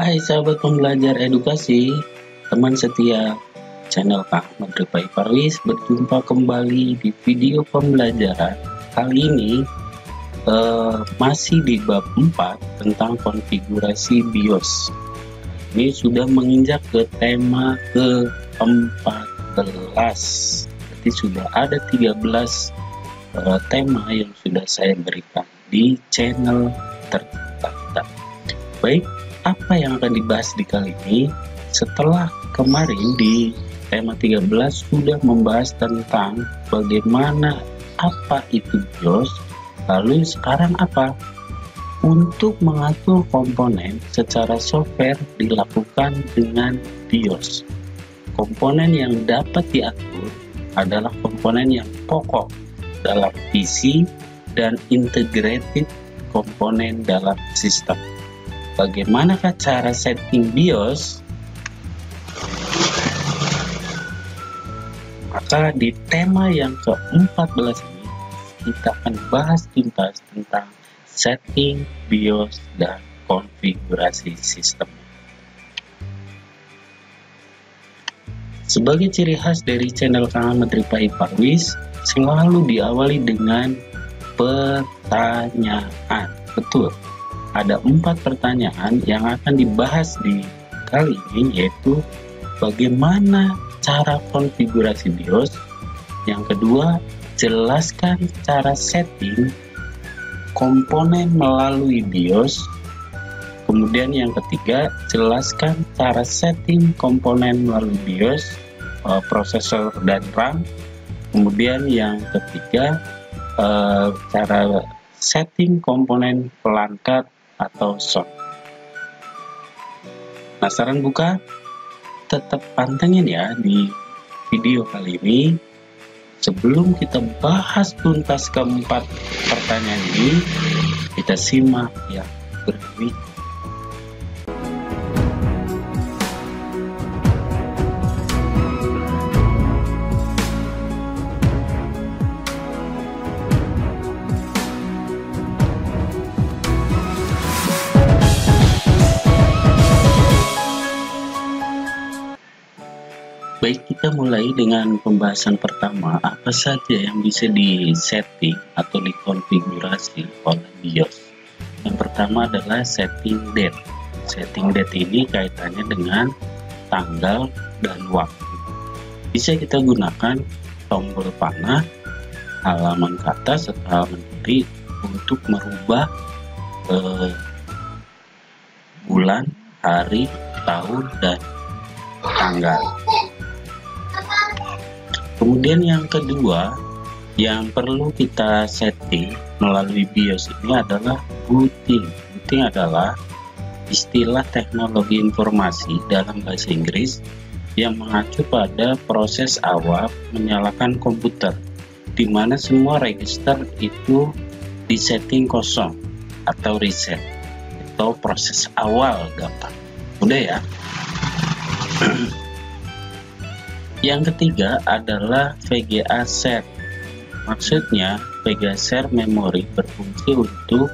Hai sahabat pembelajar edukasi, teman setia channel Kak Menteri Pak Parwis, berjumpa kembali di video pembelajaran. Kali ini masih di bab 4 tentang konfigurasi BIOS. Ini sudah menginjak ke tema ke-14. Berarti sudah ada 13 tema yang sudah saya berikan di channel tercinta. Baik, apa yang akan dibahas di kali ini? Setelah kemarin di tema 13 sudah membahas tentang bagaimana apa itu BIOS, lalu sekarang apa? Untuk mengatur komponen secara software dilakukan dengan BIOS. Komponen yang dapat diatur adalah komponen yang pokok dalam PC dan integrated komponen dalam sistem. Bagaimanakah cara setting BIOS? Maka di tema yang ke-14 ini kita akan bahas tuntas tentang setting BIOS dan konfigurasi sistem. Sebagai ciri khas dari channel Kang Menteri Pak Parwis, selalu diawali dengan pertanyaan. Betul. Ada 4 pertanyaan yang akan dibahas di kali ini, yaitu bagaimana cara konfigurasi BIOS. Yang kedua, jelaskan cara setting komponen melalui BIOS. Kemudian yang ketiga, jelaskan cara setting komponen melalui BIOS, prosesor dan RAM. Kemudian yang ketiga, cara setting komponen pelangkat atau SOC. Penasaran bukan? Tetap pantengin ya di video kali ini. Sebelum kita bahas tuntas keempat pertanyaan ini, kita simak yang berikut. Baik, kita mulai dengan pembahasan pertama, apa saja yang bisa disetting atau dikonfigurasi oleh BIOS. Yang pertama adalah setting date. Setting date ini kaitannya dengan tanggal dan waktu. Bisa kita gunakan tombol panah, halaman ke atas atau halaman kiri untuk merubah bulan, hari, tahun, dan tanggal. Kemudian yang kedua yang perlu kita setting melalui BIOS ini adalah booting. Booting adalah istilah teknologi informasi dalam bahasa Inggris yang mengacu pada proses awal menyalakan komputer, di mana semua register itu disetting kosong atau reset, atau proses awal gampang. Udah ya. Yang ketiga adalah VGA share. Maksudnya VGA share memori berfungsi untuk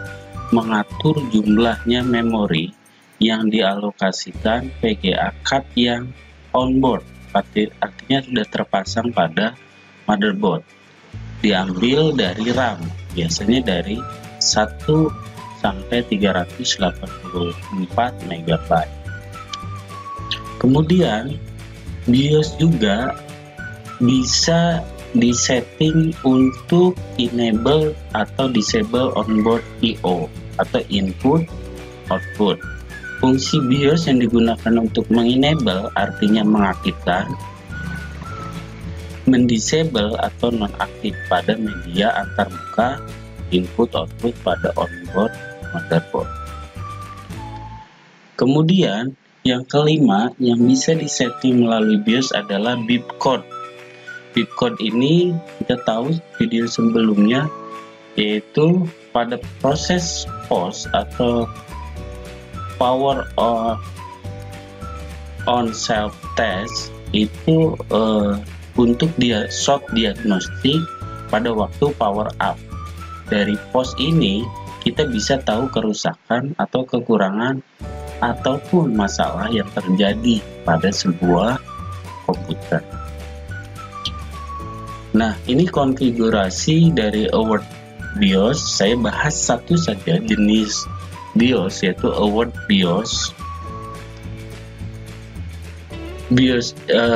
mengatur jumlahnya memori yang dialokasikan VGA card yang onboard, artinya sudah terpasang pada motherboard. Diambil dari RAM, biasanya dari 1 sampai 384 MB. Kemudian BIOS juga bisa disetting untuk enable atau disable onboard I/O atau input output. Fungsi BIOS yang digunakan untuk mengenable artinya mengaktifkan, mendisable atau nonaktif pada media antarmuka, input output pada onboard motherboard. Kemudian yang kelima yang bisa disetting melalui BIOS adalah bipcode. Bipcode ini kita tahu video sebelumnya, yaitu pada proses POS atau power on self test itu untuk dia short diagnostik pada waktu power up. Dari POS ini kita bisa tahu kerusakan atau kekurangan ataupun masalah yang terjadi pada sebuah komputer. Nah, ini konfigurasi dari award BIOS. Saya bahas satu saja jenis BIOS, yaitu award BIOS.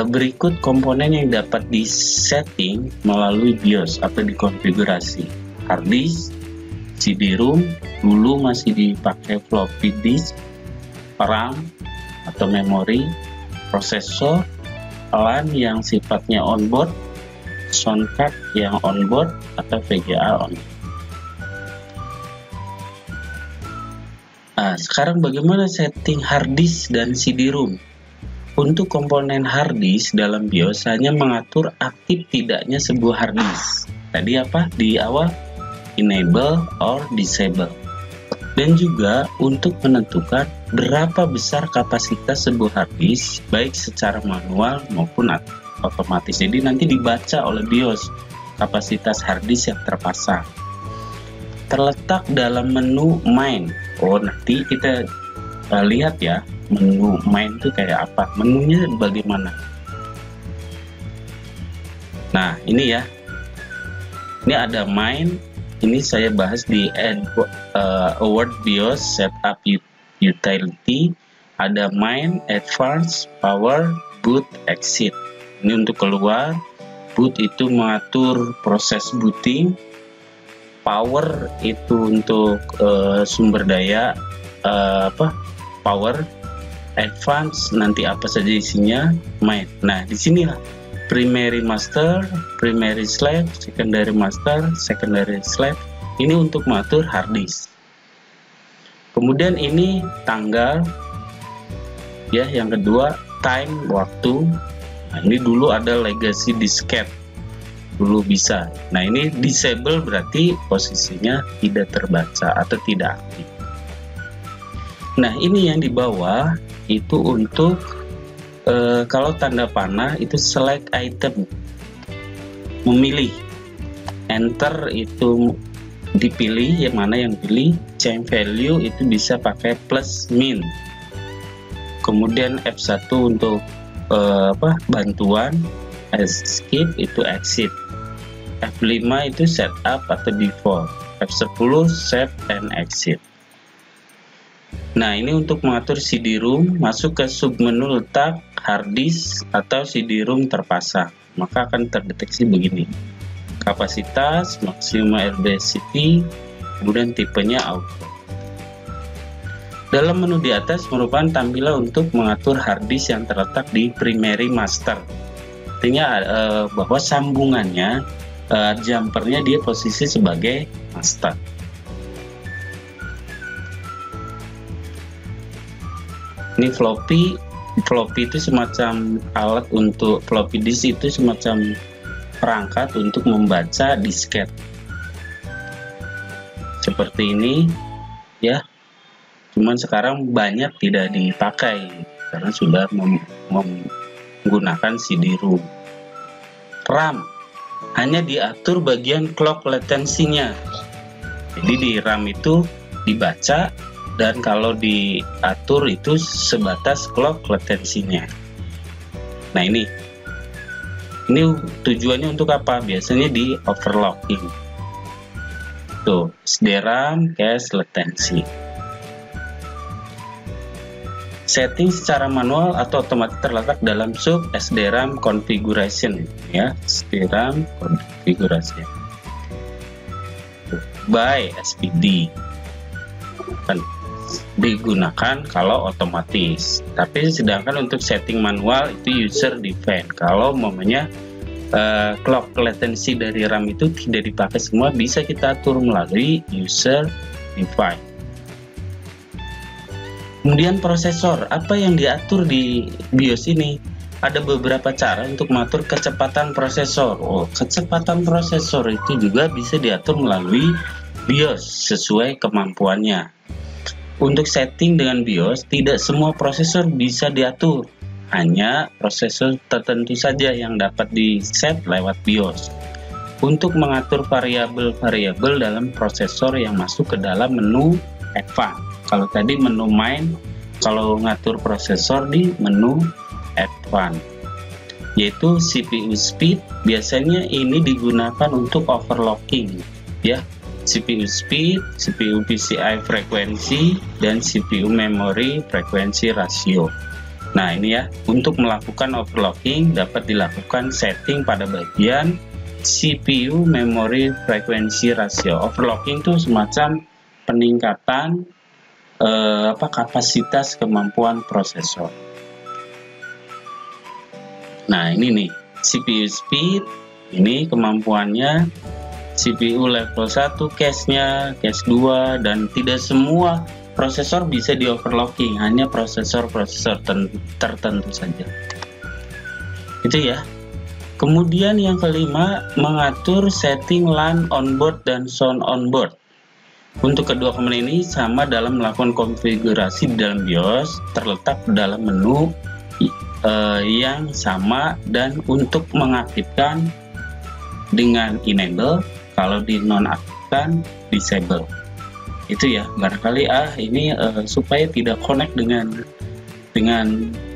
Berikut komponen yang dapat disetting melalui BIOS atau dikonfigurasi. Hard disk, CD-ROM, dulu masih dipakai floppy disk, RAM atau memori, prosesor, LAN yang sifatnya onboard, sound card yang onboard atau VGA onboard. Nah, sekarang bagaimana setting hard disk dan CD-ROM? Untuk komponen hard disk dalam BIOS hanya mengatur aktif tidaknya sebuah hard disk. Tadi apa di awal? Enable or disable. Dan juga untuk menentukan berapa besar kapasitas sebuah hard disk, baik secara manual maupun otomatis. Jadi nanti dibaca oleh BIOS kapasitas hard disk yang terpasang. Terletak dalam menu main. Oh, nanti kita lihat ya, menu main itu kayak apa, menunya bagaimana. Nah, ini ya, ini ada main. Ini saya bahas di award BIOS setup utility. Ada main, advance, power, boot, exit. Ini untuk keluar. Boot itu mengatur proses booting. Power itu untuk sumber daya power. Advance nanti apa saja isinya, main. Nah, disinilah primary master, primary slave, secondary master, secondary slave. Ini untuk mengatur hard disk. Kemudian ini tanggal, ya. Yang kedua time, waktu. Nah, ini dulu ada legacy disket, dulu bisa. Nah, ini disable berarti posisinya tidak terbaca atau tidak aktif. Nah, ini yang di bawah itu untuk kalau tanda panah itu select item, memilih. Enter itu dipilih, yang mana yang pilih. Change value itu bisa pakai plus min. Kemudian F1 untuk bantuan. Escape itu exit. F5 itu setup atau default. F10 save and exit. Nah, ini untuk mengatur CD-ROM, masuk ke submenu letak hard disk atau CD-ROM terpasang, maka akan terdeteksi begini: kapasitas, maksimum RBCT, kemudian tipenya auto. Dalam menu di atas merupakan tampilan untuk mengatur hard disk yang terletak di primary master. Artinya bahwa sambungannya, jumpernya dia posisi sebagai master. Ini floppy itu semacam alat untuk floppy disk, itu semacam perangkat untuk membaca disket. Seperti ini ya. Cuman sekarang banyak tidak dipakai karena sudah menggunakan CD-ROM. RAM hanya diatur bagian clock latency-nya. Jadi di RAM itu dibaca, dan kalau diatur itu sebatas clock latency-nya. Nah, ini tujuannya untuk apa? Biasanya di overclocking. Tuh, SDRAM, cache, latency. Setting secara manual atau otomatis terletak dalam sub SDRAM configuration, ya. SDRAM configuration by SPD. Digunakan kalau otomatis, tapi sedangkan untuk setting manual itu user define. Kalau momennya clock latency dari RAM itu tidak dipakai semua, bisa kita atur melalui user define. Kemudian prosesor, apa yang diatur di BIOS ini? Ada beberapa cara untuk mengatur kecepatan prosesor. Oh, kecepatan prosesor itu juga bisa diatur melalui BIOS sesuai kemampuannya. Untuk setting dengan BIOS, tidak semua prosesor bisa diatur. Hanya prosesor tertentu saja yang dapat di-set lewat BIOS. Untuk mengatur variabel-variabel dalam prosesor yang masuk ke dalam menu Advanced. Kalau tadi menu main, kalau ngatur prosesor di menu Advanced, yaitu CPU speed. Biasanya ini digunakan untuk overclocking ya, CPU speed, CPU PCI frekuensi, dan CPU memory frekuensi ratio. Nah ini ya, untuk melakukan overclocking dapat dilakukan setting pada bagian CPU memory frekuensi ratio. Overclocking itu semacam peningkatan kapasitas kemampuan prosesor. Nah ini nih CPU speed, ini kemampuannya. CPU level 1 cache-nya, cache 2, dan tidak semua prosesor bisa di overclocking, hanya prosesor-prosesor tertentu saja. Itu ya. Kemudian yang kelima, mengatur setting LAN onboard dan sound onboard. Untuk kedua komponen ini sama dalam melakukan konfigurasi di dalam BIOS, terletak dalam menu yang sama, dan untuk mengaktifkan dengan enable, kalau di nonaktifkan disable. Itu ya, barangkali ini supaya tidak connect dengan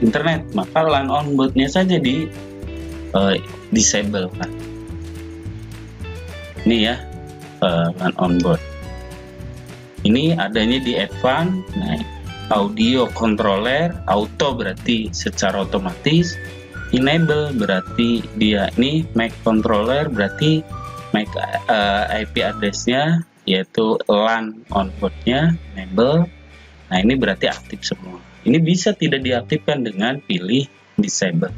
internet, maka LAN onboard-nya saja di disable kan. Ini ya, LAN onboard. Ini adanya di Advanced. Nah, audio controller auto berarti secara otomatis, enable berarti dia ini Mac controller berarti Mac IP address-nya yaitu LAN onboard-nya enable. Nah ini berarti aktif semua. Ini bisa tidak diaktifkan dengan pilih disable.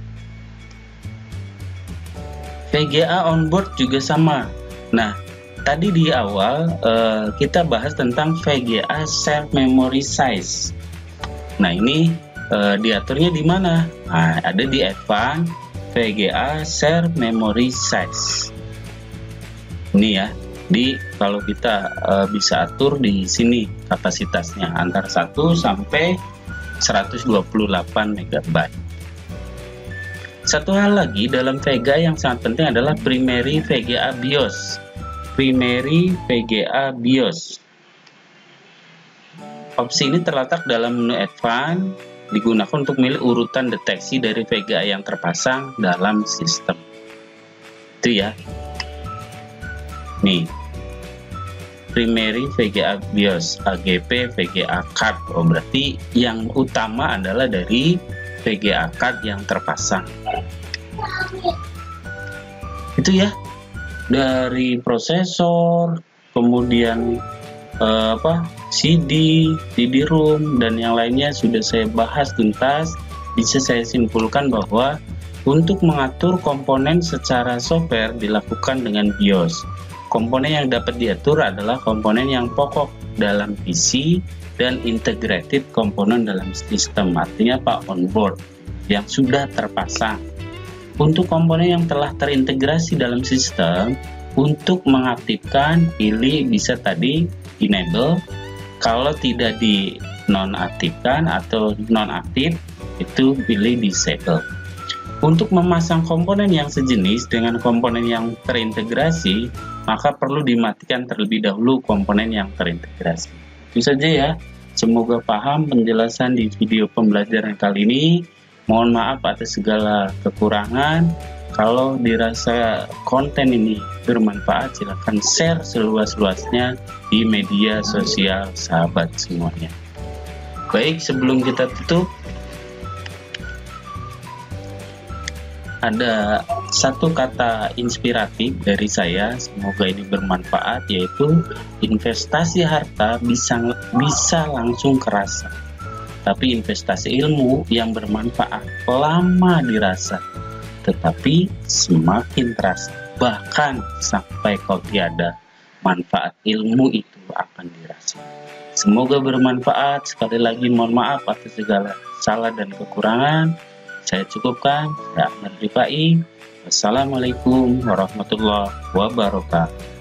VGA onboard juga sama. Nah tadi di awal kita bahas tentang VGA share memory size. Nah ini diaturnya di mana? Nah, ada di Advanced VGA share memory size. Ini ya. Kalau kita bisa atur di sini kapasitasnya antara 1 sampai 128 MB. Satu hal lagi dalam VGA yang sangat penting adalah primary VGA BIOS. Primary VGA BIOS. Opsi ini terletak dalam menu Advanced, digunakan untuk memilih urutan deteksi dari VGA yang terpasang dalam sistem. Itu ya. Nih, primary VGA BIOS, AGP VGA card. Oh, berarti yang utama adalah dari VGA card yang terpasang. Itu ya, dari prosesor, kemudian CD-ROM dan yang lainnya sudah saya bahas tuntas. Bisa saya simpulkan bahwa untuk mengatur komponen secara software dilakukan dengan BIOS. Komponen yang dapat diatur adalah komponen yang pokok dalam PC dan integrated komponen dalam sistem, artinya onboard yang sudah terpasang. Untuk komponen yang telah terintegrasi dalam sistem, untuk mengaktifkan pilih bisa tadi enable, kalau tidak di nonaktifkan atau nonaktif itu pilih disable. Untuk memasang komponen yang sejenis dengan komponen yang terintegrasi, maka perlu dimatikan terlebih dahulu komponen yang terintegrasi. Itu saja ya. Semoga paham penjelasan di video pembelajaran kali ini. Mohon maaf atas segala kekurangan. Kalau dirasa konten ini bermanfaat, silakan share seluas-luasnya di media sosial sahabat semuanya. Baik, sebelum kita tutup, ada satu kata inspiratif dari saya, semoga ini bermanfaat, yaitu investasi harta bisa langsung kerasa, tapi investasi ilmu yang bermanfaat lama dirasa, tetapi semakin terasa, bahkan sampai kau tiada, manfaat ilmu itu akan dirasa. Semoga bermanfaat. Sekali lagi mohon maaf atas segala salah dan kekurangan. Saya cukupkan. Saya Ahmad Rifai. Wassalamualaikum warahmatullahi wabarakatuh.